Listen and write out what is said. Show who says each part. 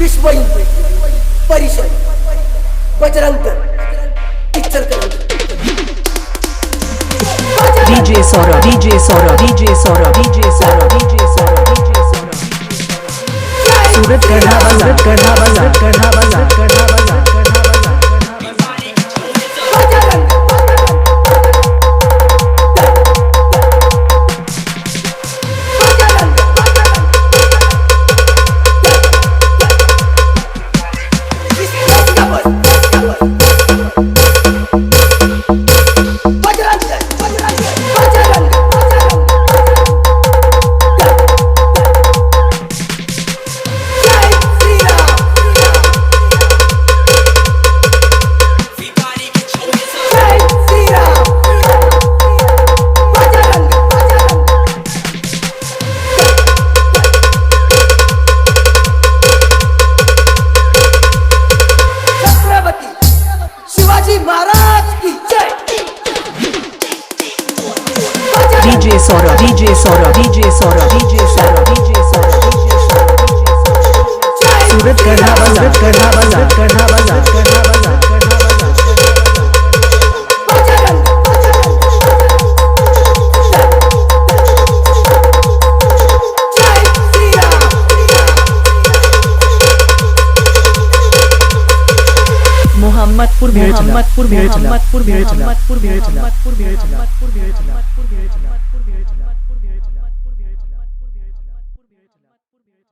Speaker 1: विश्व Hindu Parishad Bajrang picture
Speaker 2: DJ Saurabh, DJ Saurabh, DJ Saurabh, DJ Saurabh, DJ Saurabh, DJ Saurabh. Surajgarha, Surajgarha, Surajgarha, Surajgarha, Surajgarha. DJ Saurabh, DJ Saurabh, DJ Saurabh, DJ Saurabh, DJ Saurabh, DJ Saurabh. Surajgarha, Surajgarha, Surajgarha, Surajgarha, Surajgarha. Mohammadpur, Mohammadpur, Mohammadpur, Mohammadpur, Mohammadpur, Mohammadpur, Mohammadpur, Mohammadpur, Mohammadpur.